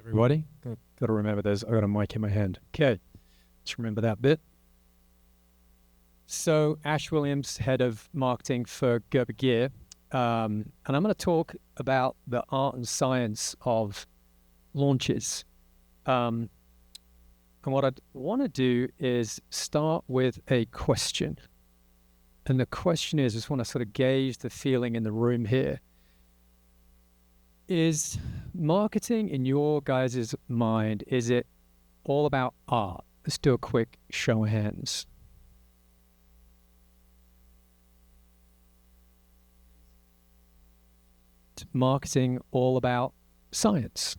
Everybody, got to remember I got a mic in my hand. Okay, let's remember that bit. So Ash Williams, head of marketing for Gerber Gear, and I'm going to talk about the art and science of launches. And what I'd want to do is start with a question. And the question is, I just want to sort of gauge the feeling in the room here. Is marketing in your guys' mind, is it all about art? Let's do a quick show of hands. Is marketing all about science?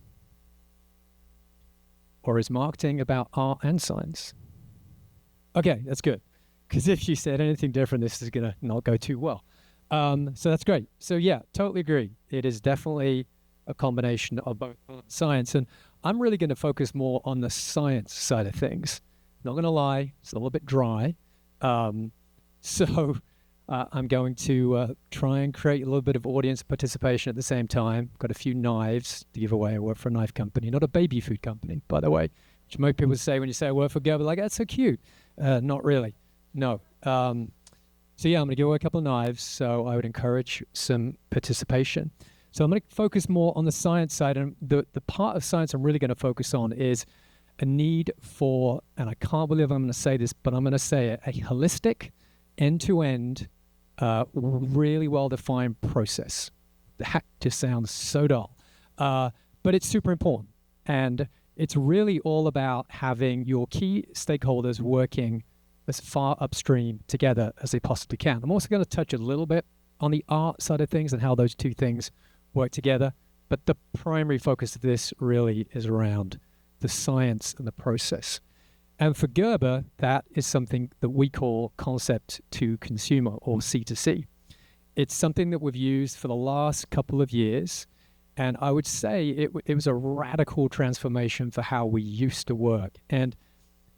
Or is marketing about art and science? Okay, that's good. Because if you said anything different, this is going to not go too well. So that's great. So yeah, totally agree. It is definitely a combination of both art and science. And I'm really going to focus more on the science side of things. Not going to lie, it's a little bit dry. So I'm going to try and create a little bit of audience participation at the same time. Got a few knives to give away. I work for a knife company, not a baby food company, by the way, which most people say when you say I work for Gerber, like, that's so cute. Not really. No. So yeah, I'm going to give away a couple of knives. So I would encourage some participation. So I'm going to focus more on the science side. And the part of science I'm really going to focus on is a need for, and I can't believe I'm going to say this, but I'm going to say it, a holistic, end-to-end, really well-defined process. That just sounds so dull. But it's super important. And it's really all about having your key stakeholders working as far upstream together as they possibly can. I'm also going to touch a little bit on the art side of things and how those two things work together. But the primary focus of this really is around the science and the process. And for Gerber, that is something that we call concept to consumer, or C2C. It's something that we've used for the last couple of years. And I would say it was a radical transformation for how we used to work. And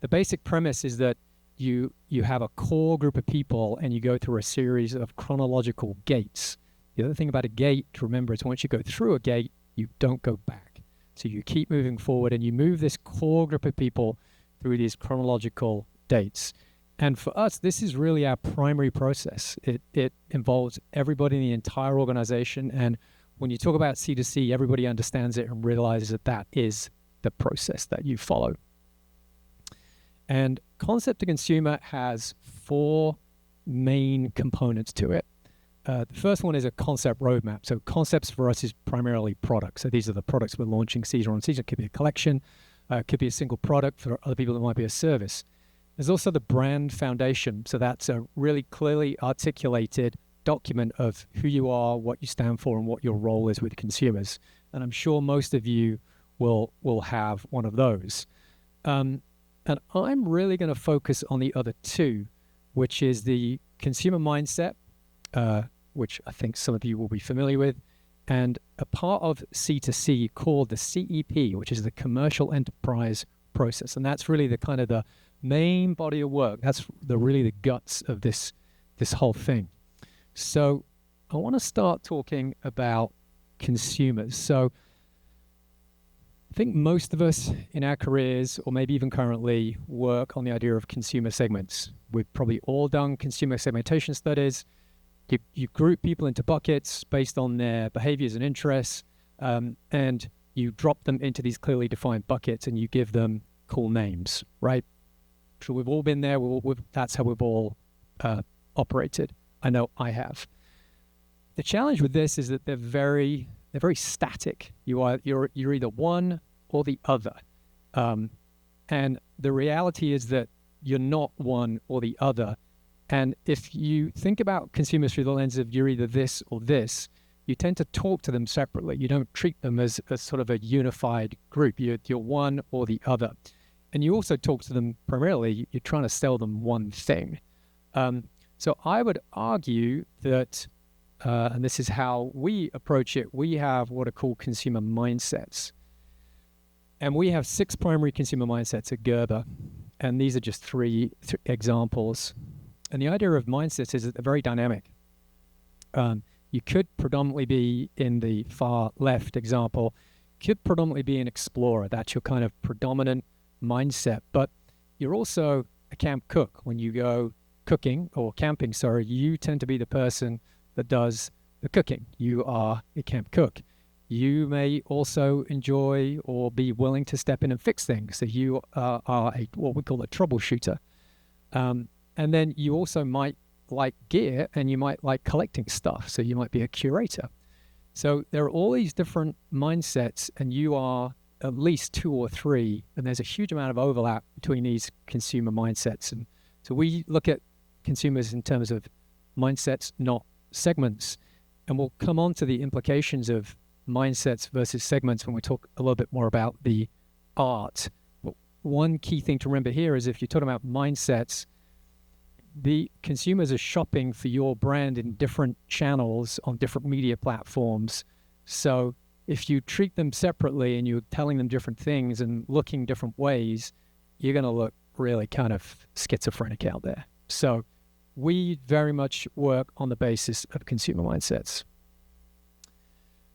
the basic premise is that you have a core group of people and you go through a series of chronological gates. The other thing about a gate to remember is once you go through a gate, you don't go back. So you keep moving forward and you move this core group of people through these chronological dates. And for us, this is really our primary process. It involves everybody in the entire organization. And when you talk about C2C, everybody understands it and realizes that that is the process that you follow. And concept to consumer has four main components to it. The first one is a concept roadmap. So concepts for us is primarily products. So these are the products we're launching season on season. It could be a collection, it could be a single product. For other people, it might be a service. There's also the brand foundation. So that's a really clearly articulated document of who you are, what you stand for, and what your role is with consumers. And I'm sure most of you will have one of those. And I'm really going to focus on the other two, which is the consumer mindset, which I think some of you will be familiar with, and a part of C2C called the CEP, which is the commercial enterprise process. And that's really the kind of the main body of work. That's really the guts of this whole thing. So I want to start talking about consumers. So I think most of us in our careers, or maybe even currently, work on the idea of consumer segments. We've probably all done consumer segmentation studies. You group people into buckets based on their behaviors and interests, and you drop them into these clearly defined buckets and you give them cool names, right? So we've all been there. That's how we've all operated. I know I have. The challenge with this is that they're very static. You're either one or the other, and the reality is that you're not one or the other. And if you think about consumers through the lens of you're either this or this, you tend to talk to them separately. You don't treat them as sort of a unified group. You're one or the other. And you also talk to them primarily, you're trying to sell them one thing. So I would argue that, and this is how we approach it, we have what are called consumer mindsets. And we have 6 primary consumer mindsets at Gerber. And these are just three examples. And the idea of mindsets is that they're very dynamic. You could predominantly be in the far left example. could predominantly be an explorer. That's your kind of predominant mindset. But you're also a camp cook. When you go cooking or camping, sorry, you tend to be the person that does the cooking. You are a camp cook. You may also enjoy or be willing to step in and fix things. So you are what we call a troubleshooter. And then you also might like gear and you might like collecting stuff. So you might be a curator. So there are all these different mindsets, and you are at least 2 or 3, and there's a huge amount of overlap between these consumer mindsets. And so we look at consumers in terms of mindsets, not segments. And we'll come on to the implications of mindsets versus segments when we talk a little bit more about the art. But one key thing to remember here is if you're talking about mindsets, the consumers are shopping for your brand in different channels on different media platforms. So if you treat them separately and you're telling them different things and looking different ways, you're going to look really kind of schizophrenic out there. So we very much work on the basis of consumer mindsets.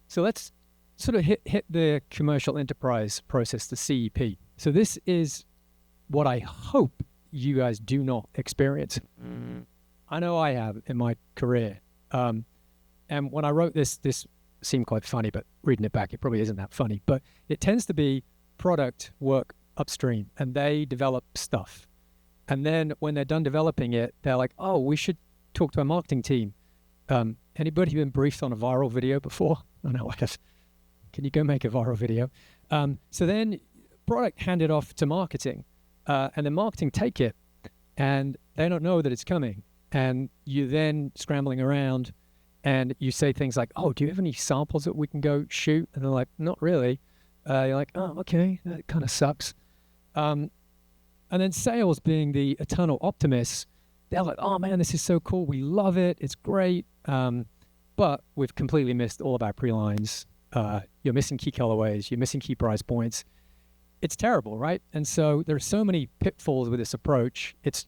So let's sort of hit the commercial enterprise process, the CEP. So this is what I hope you guys do not experience. I know I have in my career. And when I wrote this seemed quite funny, but reading it back, it probably isn't that funny. But it tends to be product work upstream, and they develop stuff. And then when they're done developing it, they're like, oh, we should talk to our marketing team. Anybody been briefed on a viral video before? I know, can you go make a viral video? So then product handed off to marketing. And then marketing take it, and they don't know that it's coming. And you then scrambling around, and you say things like, oh, do you have any samples that we can go shoot? And they're like, not really. You're like, oh, okay, that kind of sucks. And then sales, being the eternal optimists, they're like, oh man, this is so cool. We love it. It's great. But we've completely missed all of our pre-lines. You're missing key colorways. You're missing key price points. It's terrible, right? And so there are so many pitfalls with this approach. It's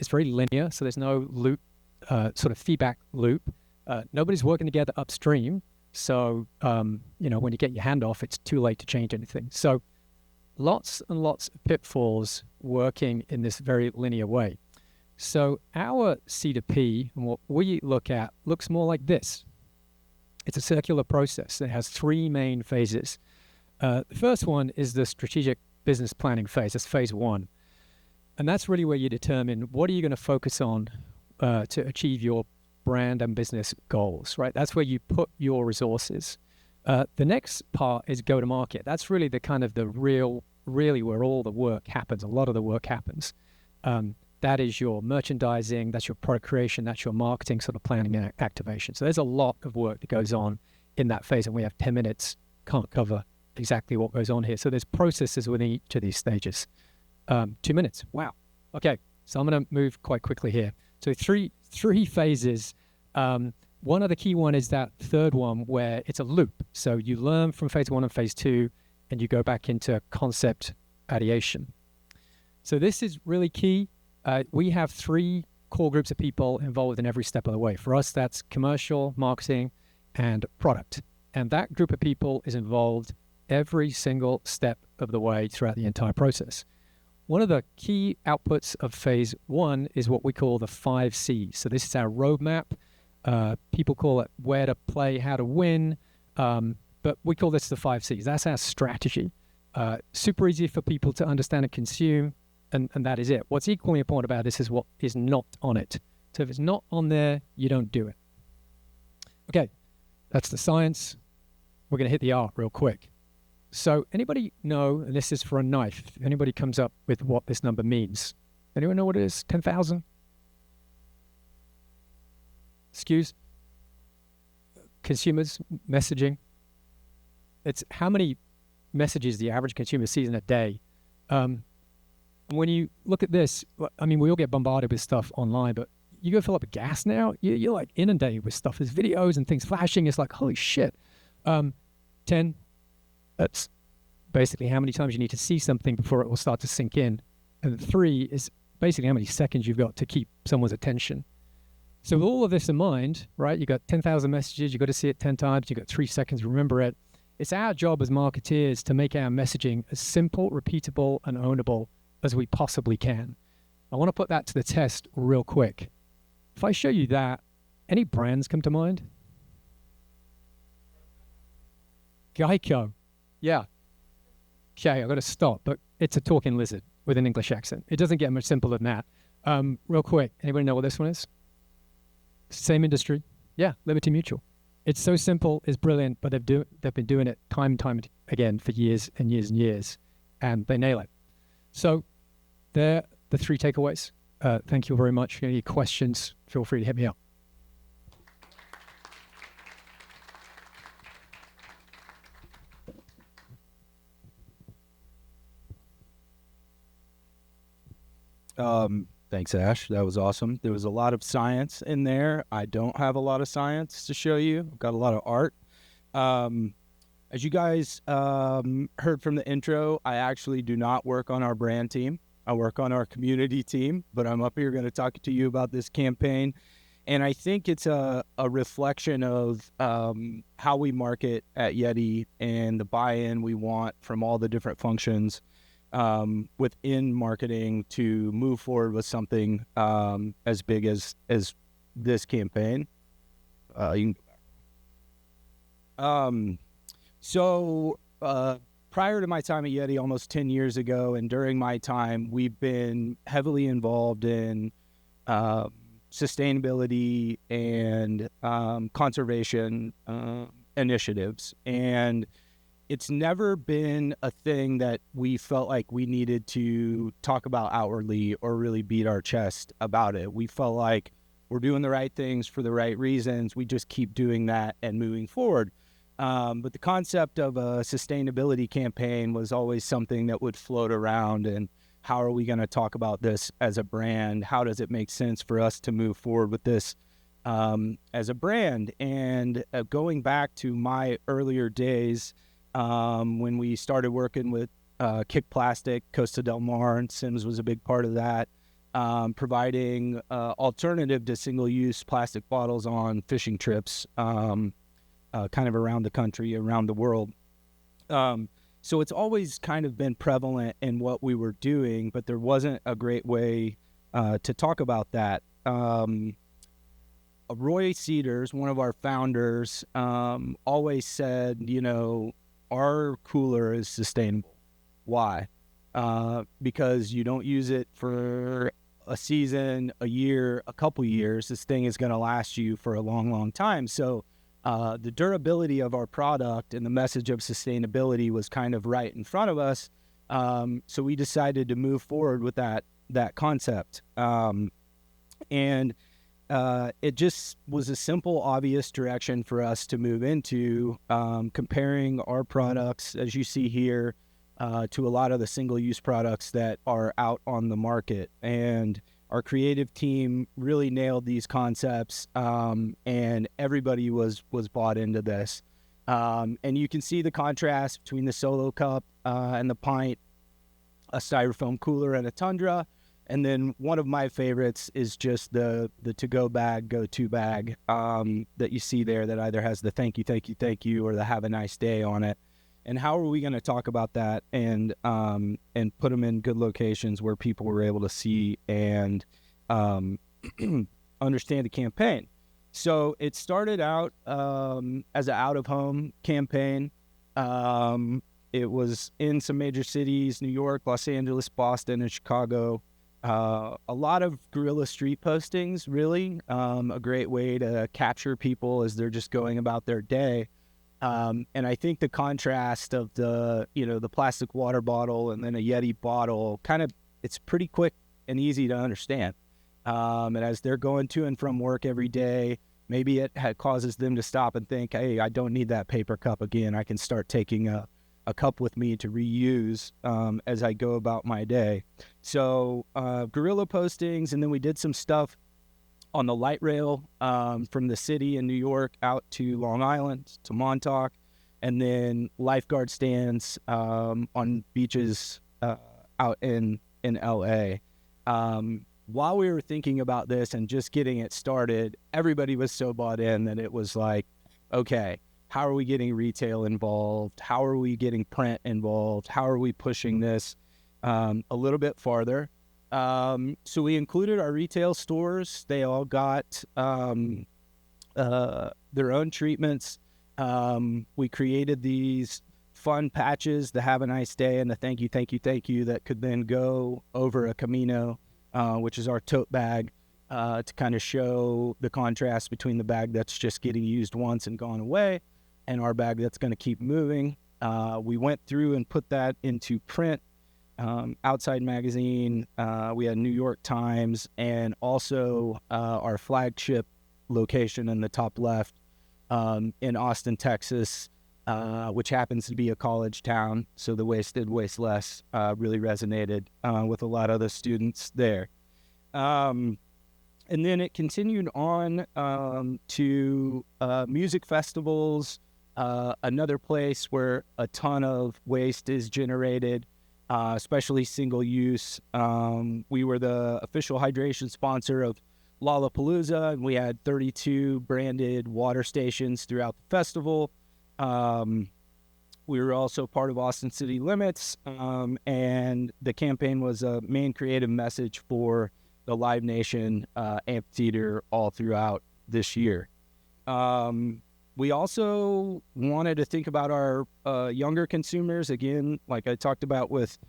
very linear, so there's no loop, sort of feedback loop. Nobody's working together upstream, so when you get your handoff, it's too late to change anything. So lots and lots of pitfalls working in this very linear way. So our C2P and what we look at looks more like this. It's a circular process. It has 3 main phases. The first one is the strategic business planning phase. That's phase 1. And that's really where you determine what are you going to focus on to achieve your brand and business goals, right? That's where you put your resources. The next part is go to market. That's really the kind of really where all the work happens. A lot of the work happens. That is your merchandising, that's your product creation, that's your marketing sort of planning and activation. So there's a lot of work that goes on in that phase, and we have 10 minutes, can't cover exactly what goes on here. So there's processes within each of these stages. 2 minutes. Wow. Okay. So I'm going to move quite quickly here. So three phases. One of the key one is that third one where it's a loop. So you learn from phase 1 and phase 2, and you go back into concept ideation. So this is really key. We have 3 core groups of people involved in every step of the way. For us, that's commercial, marketing, and product. And that group of people is involved every single step of the way throughout the entire process. One of the key outputs of phase 1 is what we call the 5 C's. So this is our roadmap. People call it where to play, how to win. But we call this the 5 C's. That's our strategy. Super easy for people to understand and consume. And that is it. What's equally important about this is what is not on it. So if it's not on there, you don't do it. Okay, that's the science. We're going to hit the art real quick. So anybody know, and this is for a knife, if anybody comes up with what this number means? Anyone know what it is? 10,000? SKUs? Consumers? Messaging? It's how many messages the average consumer sees in a day. When you look at this, I mean, we all get bombarded with stuff online, but you go fill up a gas now, you're like inundated with stuff. There's videos and things flashing. It's like, holy shit. 10, that's basically how many times you need to see something before it will start to sink in. And 3 is basically how many seconds you've got to keep someone's attention. So with all of this in mind, right, you got 10,000 messages, you got to see it 10 times, you got 3 seconds to remember it. It's our job as marketeers to make our messaging as simple, repeatable, and ownable as we possibly can. I want to put that to the test real quick. If I show you that, any brands come to mind? Geico. Yeah. Okay, I've got to stop, but it's a talking lizard with an English accent. It doesn't get much simpler than that. Real quick, anybody know what this one is? Same industry. Yeah, Liberty Mutual. It's so simple, it's brilliant, but they've been doing it time and time again for years and years and years, and they nail it. So they're the 3 takeaways. Thank you very much. Any questions, feel free to hit me up. Thanks, Ash. That was awesome. There was a lot of science in there. I don't have a lot of science to show you. I've got a lot of art. As you guys heard from the intro, I actually do not work on our brand team. I work on our community team, but I'm up here going to talk to you about this campaign. And I think it's a reflection of how we market at Yeti and the buy-in we want from all the different functions within marketing to move forward with something as big as this campaign. You can go back. So prior to my time at Yeti almost 10 years ago, and during my time, we've been heavily involved in sustainability and conservation initiatives. And it's never been a thing that we felt like we needed to talk about outwardly or really beat our chest about it. We felt like we're doing the right things for the right reasons. We just keep doing that and moving forward. But the concept of a sustainability campaign was always something that would float around. And how are we going to talk about this as a brand? How does it make sense for us to move forward with this as a brand? And going back to my earlier days, when we started working with Kick Plastic, Costa Del Mar, and Sims was a big part of that, providing alternative to single-use plastic bottles on fishing trips, kind of around the country, around the world. So it's always kind of been prevalent in what we were doing, but there wasn't a great way to talk about that. Roy Cedars, one of our founders, always said, our cooler is sustainable. Why? Because you don't use it for a season, a year, a couple years. This thing is going to last you for a long, long time. So the durability of our product and the message of sustainability was kind of right in front of us. So we decided to move forward with that concept. And it just was a simple, obvious direction for us to move into, comparing our products, as you see here, to a lot of the single-use products that are out on the market. And our creative team really nailed these concepts, and everybody was bought into this. And you can see the contrast between the Solo Cup and the Pint, a styrofoam cooler, and a Tundra. And then one of my favorites is just the to-go bag, go-to bag that you see there that either has the thank you, or the have a nice day on it. And how are we going to talk about that and put them in good locations where people were able to see and understand the campaign? So it started out as an out-of-home campaign. It was in some major cities, New York, Los Angeles, Boston, and Chicago. A lot of guerrilla street postings, really, a great way to capture people as they're just going about their day. And I think the contrast of the plastic water bottle and then a Yeti bottle, it's pretty quick and easy to understand. And as they're going to and from work every day, maybe it causes them to stop and think, hey, I don't need that paper cup again. I can start taking a cup with me to reuse as I go about my day. So guerrilla postings, and then we did some stuff on the light rail from the city in New York out to Long Island, to Montauk, and then lifeguard stands on beaches out in LA. While we were thinking about this and just getting it started, everybody was so bought in that it was like, okay, how are we getting retail involved? How are we getting print involved? How are we pushing this a little bit farther? So we included our retail stores. They all got their own treatments. We created these fun patches, the have a nice day and the thank you, thank you, thank you, that could then go over a Camino, which is our tote bag, to kind of show the contrast between the bag that's just getting used once and gone away and our bag that's going to keep moving. We went through and put that into print, Outside Magazine. We had New York Times, and also our flagship location in the top left, in Austin, Texas, which happens to be a college town. So the Wasted Waste Less really resonated with a lot of the students there. And then it continued on to music festivals, another place where a ton of waste is generated, especially single use. We were the official hydration sponsor of Lollapalooza, and we had 32 branded water stations throughout the festival. We were also part of Austin City Limits, and the campaign was a main creative message for the Live Nation amphitheater all throughout this year. We also wanted to think about our younger consumers, again, like I talked about with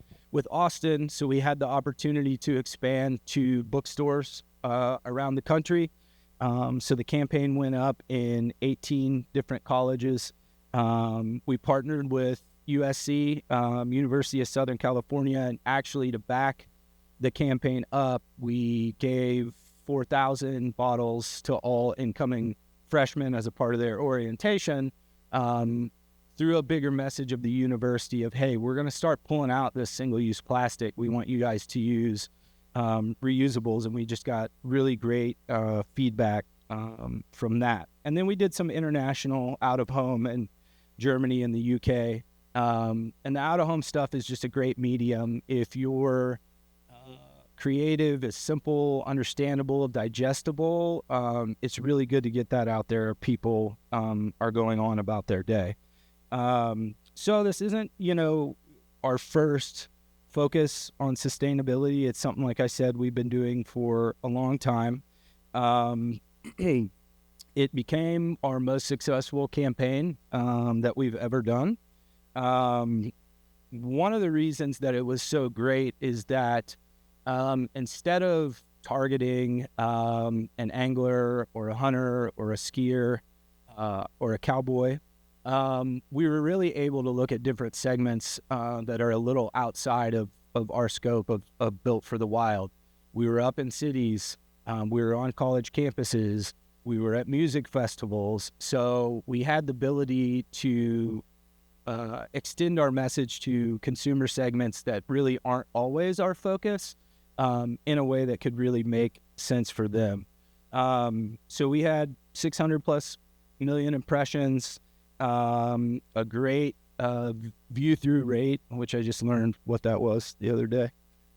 Austin. So we had the opportunity to expand to bookstores around the country. So the campaign went up in 18 different colleges. We partnered with USC, University of Southern California, and actually to back the campaign up, we gave 4,000 bottles to all incoming freshmen as a part of their orientation, through a bigger message of the university of, hey, we're going to start pulling out this single-use plastic. We want you guys to use reusables, and we just got really great feedback from that. And then we did some international out-of-home in Germany and the UK. And the out-of-home stuff is just a great medium. If you're creative, is simple, understandable, digestible, it's really good to get that out there. People are going on about their day. So this isn't, our first focus on sustainability. It's something, like I said, we've been doing for a long time. It became our most successful campaign that we've ever done. One of the reasons that it was so great is that instead of targeting an angler or a hunter or a skier or a cowboy, we were really able to look at different segments that are a little outside of our scope of Built for the Wild. We were up in cities. We were on college campuses. We were at music festivals. So we had the ability to extend our message to consumer segments that really aren't always our focus, in a way that could really make sense for them. So we had 600 plus million impressions, a great view through rate, which I just learned what that was the other day.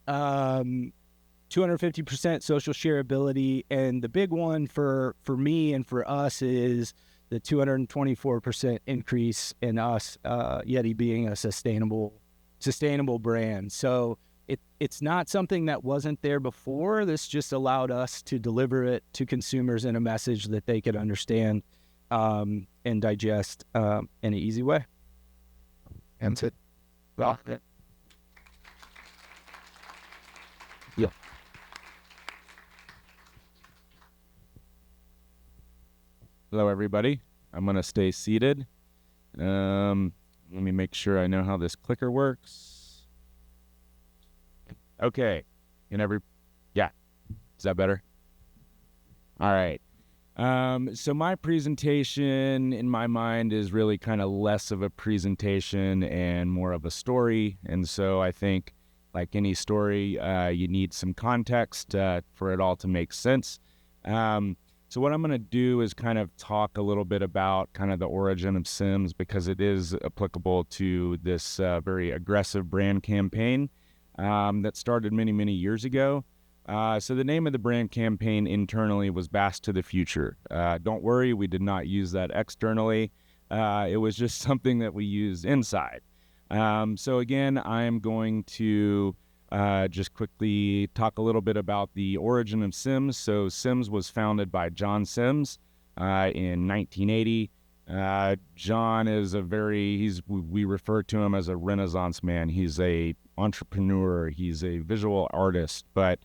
250% social shareability, and the big one for me and for us is the 224% increase in us, Yeti being a sustainable brand. So it's not something that wasn't there before. This just allowed us to deliver it to consumers in a message that they could understand and digest in an easy way. That's it. Well, yeah. Hello, everybody. I'm going to stay seated. Let me make sure I know how this clicker works. Okay. Yeah. Is that better? All right. So my presentation in my mind is really kind of less of a presentation and more of a story. And so I think, like any story, you need some context for it all to make sense. So what I'm going to do is kind of talk a little bit about kind of the origin of Simms, because it is applicable to this very aggressive brand campaign that started many, many years ago. So the name of the brand campaign internally was Bass to the Future. Don't worry, we did not use that externally. It was just something that we used inside. So again, I am going to just quickly talk a little bit about the origin of Simms. So Simms was founded by John Simms in 1980. John is we refer to him as a Renaissance man. He's a entrepreneur. He's a visual artist, but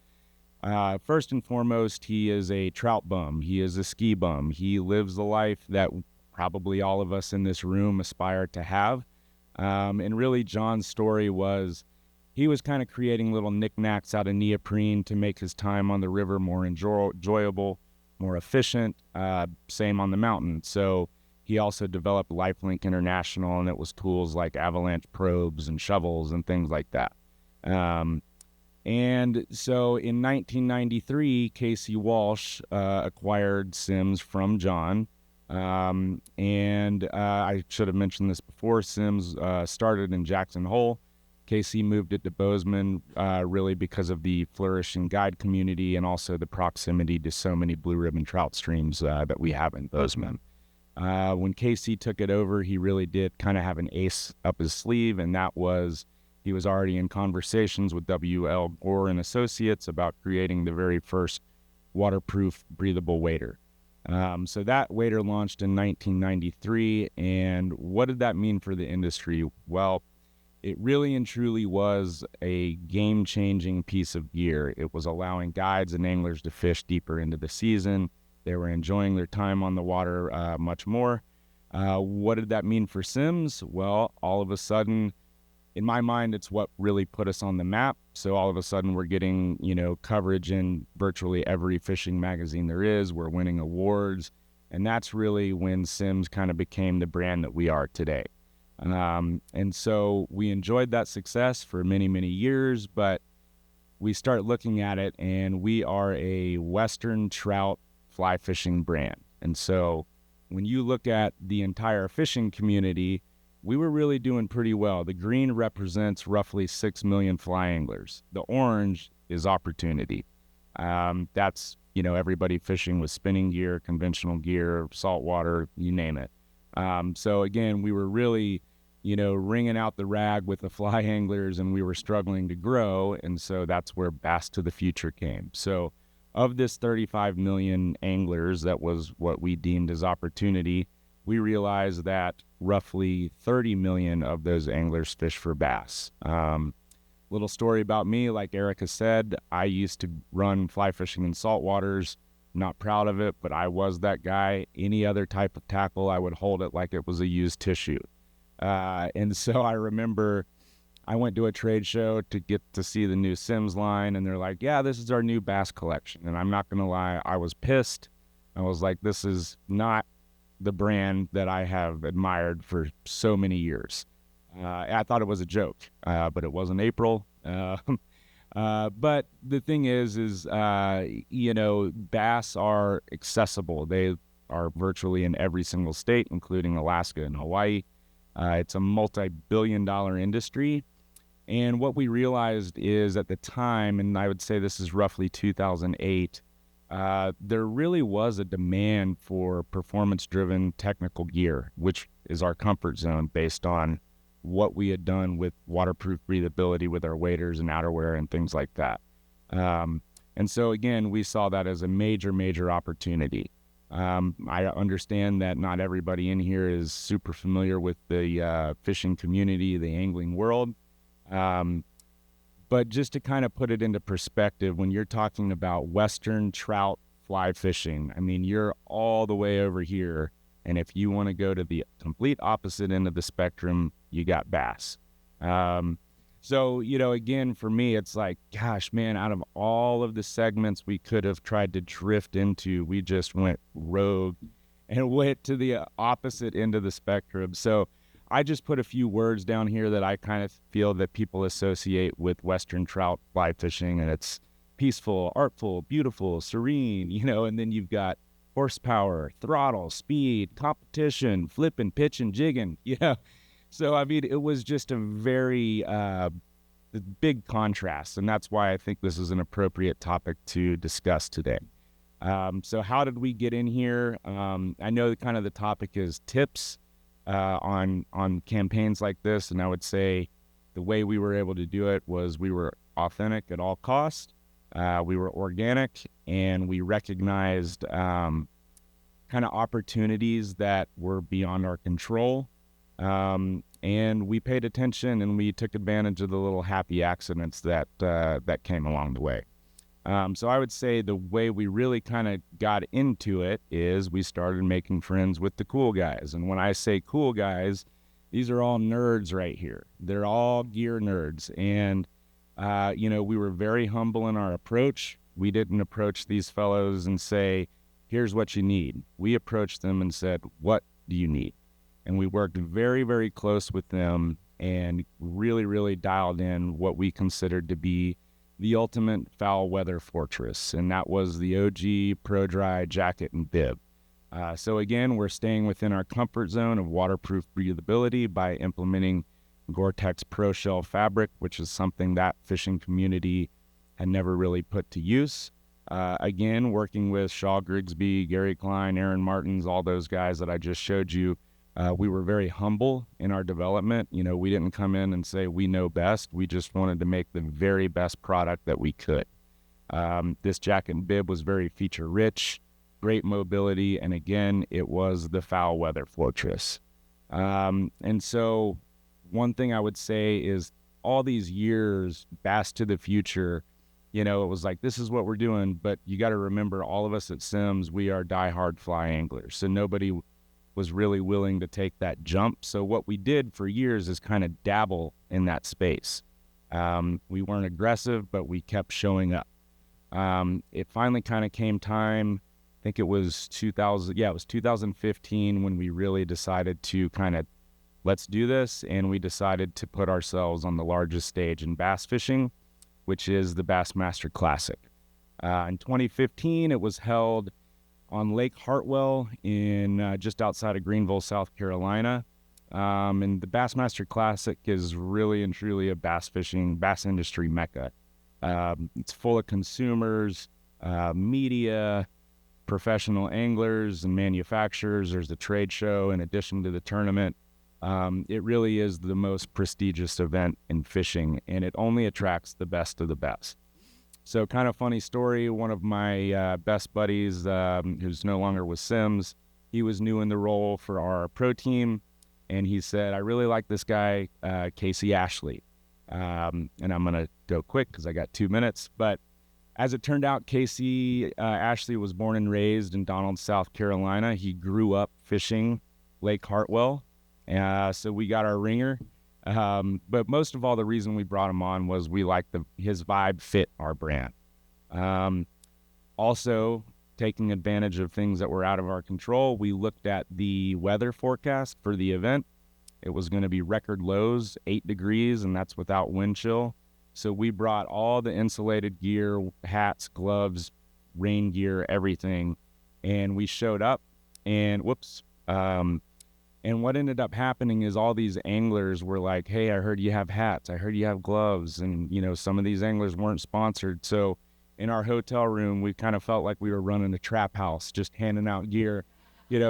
first and foremost, he is a trout bum. He is a ski bum. He lives the life that probably all of us in this room aspire to have. And really, John's story was he was kind of creating little knickknacks out of neoprene to make his time on the river more enjoyable, more efficient. Same on the mountain. So he also developed LifeLink International, and it was tools like avalanche probes and shovels and things like that. And so in 1993, Casey Walsh acquired Simms from John. And I should have mentioned this before. Simms started in Jackson Hole. Casey moved it to Bozeman really because of the flourishing guide community and also the proximity to so many blue ribbon trout streams that we have in Bozeman. When Casey took it over, he really did kind of have an ace up his sleeve, and that was he was already in conversations with W.L. Gore and Associates about creating the very first waterproof breathable wader. So that wader launched in 1993, and what did that mean for the industry? Well, it really and truly was a game-changing piece of gear. It was allowing guides and anglers to fish deeper into the season. They were enjoying their time on the water much more. What did that mean for Simms? Well, all of a sudden, in my mind, it's what really put us on the map. So all of a sudden we're getting, coverage in virtually every fishing magazine there is. We're winning awards. And that's really when Simms kind of became the brand that we are today. And so we enjoyed that success for many, many years, but we start looking at it and we are a Western trout fly fishing brand. And so when you look at the entire fishing community, we were really doing pretty well. The green represents roughly 6 million fly anglers. The orange is opportunity. That's, everybody fishing with spinning gear, conventional gear, saltwater, you name it. So again, we were really, wringing out the rag with the fly anglers, and we were struggling to grow. And so that's where Bass to the Future came. So of this 35 million anglers, that was what we deemed as opportunity. We realized that roughly 30 million of those anglers fish for bass. Little story about me, like Erica said, I used to run fly fishing in saltwaters. Not proud of it, but I was that guy. Any other type of tackle, I would hold it like it was a used tissue. And so I remember I went to a trade show to get to see the new Simms line, and they're like, yeah, this is our new bass collection. And I'm not going to lie, I was pissed. I was like, this is not the brand that I have admired for so many years. I thought it was a joke, but it wasn't April. But the thing is, bass are accessible. They are virtually in every single state, including Alaska and Hawaii. It's a multi-billion-dollar industry. And what we realized is at the time, and I would say this is roughly 2008, there really was a demand for performance-driven technical gear, which is our comfort zone based on what we had done with waterproof breathability with our waders and outerwear and things like that. And so, again, we saw that as a major, major opportunity. I understand that not everybody in here is super familiar with the fishing community, the angling world. But just to kind of put it into perspective, when you're talking about Western trout fly fishing, I mean, you're all the way over here. And if you want to go to the complete opposite end of the spectrum, you got bass. So, again, for me, it's like, gosh, man, out of all of the segments we could have tried to drift into, we just went rogue and went to the opposite end of the spectrum. So I just put a few words down here that I kind of feel that people associate with Western trout fly fishing, and it's peaceful, artful, beautiful, serene, and then you've got horsepower, throttle, speed, competition, flipping, pitching, jigging, So, I mean, it was just a very big contrast, and that's why I think this is an appropriate topic to discuss today. So how did we get in here? I know kind of the topic is tips. on campaigns like this. And I would say the way we were able to do it was we were authentic at all costs. We were organic, and we recognized kind of opportunities that were beyond our control. And we paid attention, and we took advantage of the little happy accidents that came along the way. So I would say the way we really kind of got into it is we started making friends with the cool guys. And when I say cool guys, these are all nerds right here. They're all gear nerds. And, we were very humble in our approach. We didn't approach these fellows and say, here's what you need. We approached them and said, what do you need? And we worked very, very close with them and really, really dialed in what we considered to be the ultimate foul weather fortress, and that was the OG Pro Dry jacket and bib. So again, we're staying within our comfort zone of waterproof breathability by implementing Gore-Tex Pro Shell fabric, which is something that fishing community had never really put to use. Again, working with Shaw Grigsby, Gary Klein, Aaron Martins, all those guys that I just showed you, we were very humble in our development. We didn't come in and say we know best. We just wanted to make the very best product that we could. This jacket and bib was very feature rich, great mobility, and again, it was the foul weather fortress. And so one thing I would say is all these years, Bass to the Future, it was like, this is what we're doing, but you got to remember, all of us at Simms, we are diehard fly anglers. So nobody was really willing to take that jump. So what we did for years is kind of dabble in that space. We weren't aggressive, but we kept showing up. It finally kind of came time, I think it was 2015 when we really decided to kind of, let's do this. And we decided to put ourselves on the largest stage in bass fishing, which is the Bassmaster Classic. In 2015, it was held on Lake Hartwell in just outside of Greenville, South Carolina. And the Bassmaster Classic is really and truly a bass industry mecca. It's full of consumers, media, professional anglers and manufacturers. There's the trade show in addition to the tournament. It really is the most prestigious event in fishing, and it only attracts the best of the best. So kind of funny story, one of my best buddies, who's no longer with Simms, he was new in the role for our pro team, and he said, I really like this guy, Casey Ashley. And I'm going to go quick because I got 2 minutes. But as it turned out, Casey Ashley was born and raised in Donald, South Carolina. He grew up fishing Lake Hartwell. So we got our ringer. But most of all, the reason we brought him on was we liked his vibe fit our brand. Also, taking advantage of things that were out of our control, we looked at the weather forecast for the event. It was going to be record lows, 8 degrees, and that's without wind chill. So we brought all the insulated gear, hats, gloves, rain gear, everything, and we showed up, and and what ended up happening is all these anglers were like, hey, I heard you have hats. I heard you have gloves. And, some of these anglers weren't sponsored. So in our hotel room, we kind of felt like we were running a trap house, just handing out gear,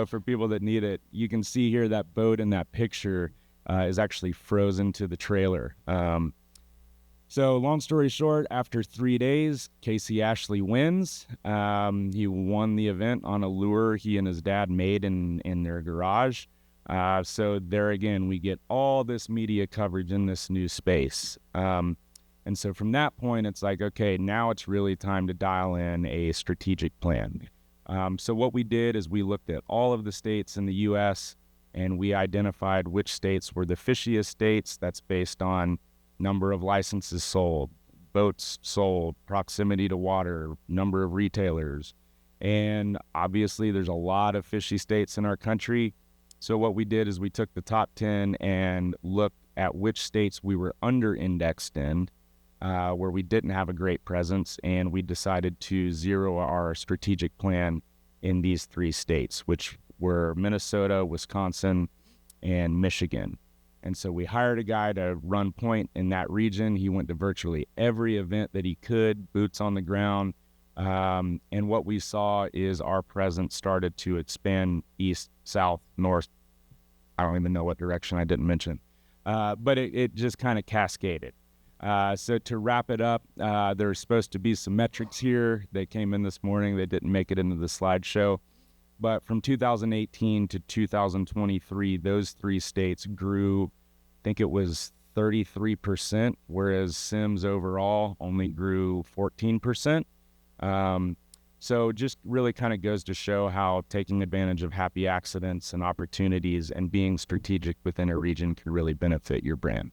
for people that need it. You can see here that boat in that picture is actually frozen to the trailer. So long story short, after 3 days, Casey Ashley wins. He won the event on a lure he and his dad made in their garage. So there again, we get all this media coverage in this new space. And so from that point, it's like, okay, now it's really time to dial in a strategic plan. So what we did is we looked at all of the states in the U.S. and we identified which states were the fishiest states. That's based on number of licenses sold, boats sold, proximity to water, number of retailers. And obviously there's a lot of fishy states in our country. So what we did is we took the top 10 and looked at which states we were under-indexed in, where we didn't have a great presence, and we decided to zero our strategic plan in these 3 states, which were Minnesota, Wisconsin, and Michigan. And so we hired a guy to run point in that region. He went to virtually every event that he could, boots on the ground. And what we saw is our presence started to expand east, south, north, I don't even know what direction I didn't mention. But it just kind of cascaded. So to wrap it up, there's supposed to be some metrics here. They came in this morning. They didn't make it into the slideshow. But from 2018 to 2023, those 3 states grew, I think it was 33%, whereas Sims overall only grew 14%. So just really kind of goes to show how taking advantage of happy accidents and opportunities and being strategic within a region can really benefit your brand.